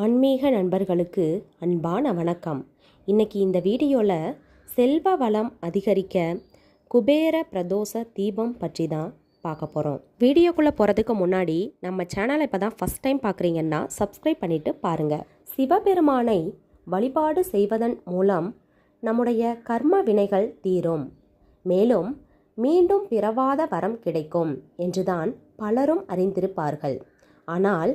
ஆன்மீக நண்பர்களுக்கு அன்பான வணக்கம். இன்னைக்கு இந்த வீடியோவில் செல்வ வளம் அதிகரிக்க குபேர பிரதோஷ தீபம் பற்றி தான் பார்க்க போகிறோம். வீடியோக்குள்ளே போகிறதுக்கு முன்னாடி நம்ம சேனலை இப்போ தான் ஃபஸ்ட் டைம் பார்க்குறீங்கன்னா சப்ஸ்கிரைப் பண்ணிவிட்டு பாருங்கள். சிவபெருமானை வழிபாடு செய்வதன் மூலம் நம்முடைய கர்ம வினைகள் தீரும், மேலும் மீண்டும் பிறவாத வரம் கிடைக்கும் என்றுதான் பலரும் அறிந்திருப்பார்கள். ஆனால்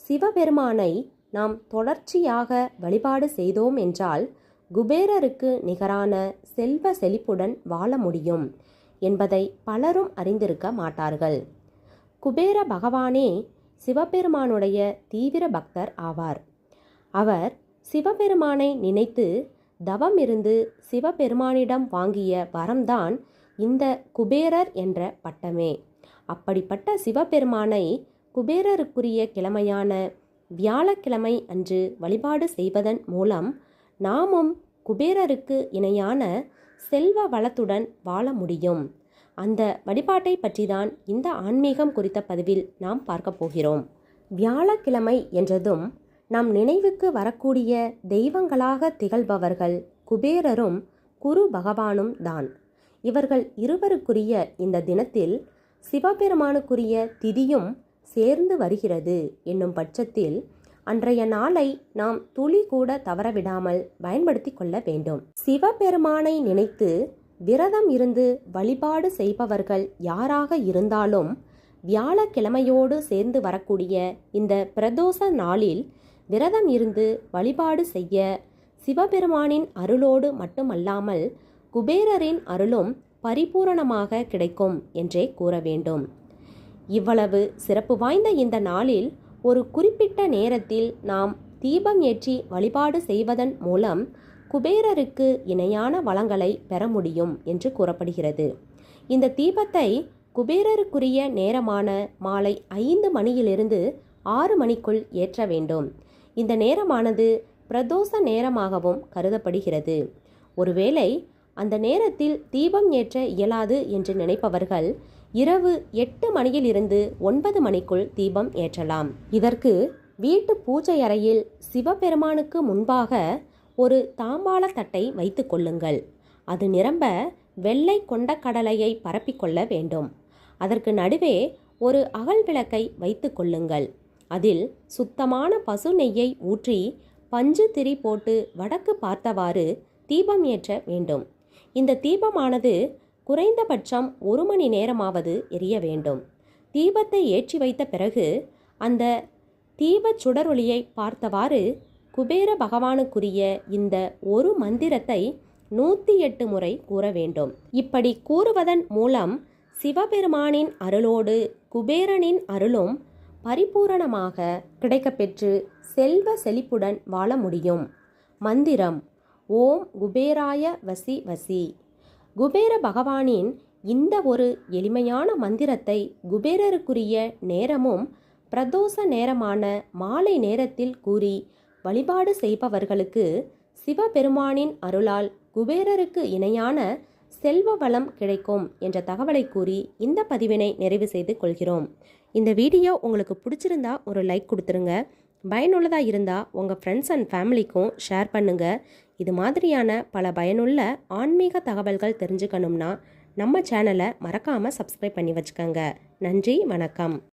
சிவபெருமானை நாம் தொடர்ச்சியாக வழிபாடு செய்தோம் என்றால் குபேரருக்கு நிகரான செல்வ செழிப்புடன் வாழ முடியும் என்பதை பலரும் அறிந்திருக்க மாட்டார்கள். குபேர பகவானே சிவபெருமானுடைய தீவிர பக்தர் ஆவார். அவர் சிவபெருமானை நினைத்து தவம் இருந்து சிவபெருமானிடம் வாங்கிய வரம்தான் இந்த குபேரர் என்ற பட்டமே. அப்படிப்பட்ட சிவபெருமானை குபேரருக்குரிய கிழமையான வியாழக்கிழமை அன்று வழிபாடு செய்வதன் மூலம் நாமும் குபேரருக்கு இணையான செல்வ வளத்துடன் வாழ முடியும். அந்த வழிபாட்டை பற்றி தான் இந்த ஆன்மீகம் குறித்த பதிவில் நாம் பார்க்க போகிறோம். வியாழக்கிழமை என்றதும் நம் நினைவுக்கு வரக்கூடிய தெய்வங்களாக திகழ்பவர்கள் குபேரரும் குரு பகவானும் தான். இவர்கள் இருவருக்குரிய இந்த தினத்தில் சிவபெருமானுக்குரிய திதியும் சேர்ந்து வருகிறது என்னும் பட்சத்தில் அன்றைய நாளை நாம் துளி கூட தவறவிடாமல் பயன்படுத்தி கொள்ள வேண்டும். சிவபெருமானை நினைத்து விரதம் இருந்து வழிபாடு செய்பவர்கள் யாராக இருந்தாலும் வியாழக்கிழமையோடு சேர்ந்து வரக்கூடிய இந்த பிரதோஷ நாளில் விரதம் இருந்து வழிபாடு செய்ய சிவபெருமானின் அருளோடு மட்டுமல்லாமல் குபேரரின் அருளும் பரிபூரணமாக கிடைக்கும் என்றே கூற வேண்டும். இவ்வளவு சிறப்பு வாய்ந்த இந்த நாளில் ஒரு குறிப்பிட்ட நேரத்தில் நாம் தீபம் ஏற்றி வழிபாடு செய்வதன் மூலம் குபேரருக்கு இணையான வளங்களை பெற முடியும் என்று கூறப்படுகிறது. இந்த தீபத்தை குபேரருக்குரிய நேரமான மாலை 5 மணியிலிருந்து 6 மணிக்குள் ஏற்ற வேண்டும். இந்த நேரமானது பிரதோஷ நேரமாகவும் கருதப்படுகிறது. ஒருவேளை அந்த நேரத்தில் தீபம் ஏற்ற இயலாது என்று நினைப்பவர்கள் இரவு 8 மணியிலிருந்து 9 மணிக்குள் தீபம் ஏற்றலாம். இதற்கு வீட்டு பூஜை அறையில் சிவபெருமானுக்கு முன்பாக ஒரு தாம்பாள தட்டை வைத்து கொள்ளுங்கள். அது நிரம்ப வெள்ளை கொண்ட கடலையை பரப்பிக்கொள்ள வேண்டும். அதற்கு நடுவே ஒரு அகல் விளக்கை வைத்து கொள்ளுங்கள். அதில் சுத்தமான பசு நெய்யை ஊற்றி பஞ்சு திரி போட்டு வடக்கு பார்த்தவாறு தீபம் ஏற்ற வேண்டும். இந்த தீபமானது குறைந்தபட்சம் 1 மணி நேரமாவது எரிய வேண்டும். தீபத்தை ஏற்றி வைத்த பிறகு அந்த தீப சுடரொளியை பார்த்தவாறு குபேர பகவானுக்குரிய இந்த ஒரு மந்திரத்தை 108 முறை கூற வேண்டும். இப்படி கூறுவதன் மூலம் சிவபெருமானின் அருளோடு குபேரனின் அருளும் பரிபூரணமாக கிடைக்கப்பெற்று செல்வ செழிப்புடன் வாழ முடியும். மந்திரம்: ஓம் குபேராய வசி வசி. குபேர பகவானின் இந்த ஒரு எளிமையான மந்திரத்தை குபேரருக்குரிய நேரமும் பிரதோஷ நேரமான மாலை நேரத்தில் கூறி வழிபாடு செய்பவர்களுக்கு சிவபெருமானின் அருளால் குபேரருக்கு இணையான செல்வ வளம் கிடைக்கும் என்ற தகவலை கூறி இந்த பதிவினை நிறைவு செய்து கொள்கிறோம். இந்த வீடியோ உங்களுக்கு பிடிச்சிருந்தா ஒரு லைக் கொடுத்துருங்க. பயனுள்ளதாக இருந்தால் உங்கள் ஃப்ரெண்ட்ஸ் அண்ட் ஃபேமிலிக்கும் ஷேர் பண்ணுங்கள். இது மாதிரியான பல பயனுள்ள ஆன்மீக தகவல்கள் தெரிஞ்சுக்கணும்னா நம்ம சேனலை மறக்காமல் சப்ஸ்கிரைப் பண்ணி வச்சுக்கோங்க. நன்றி, வணக்கம்.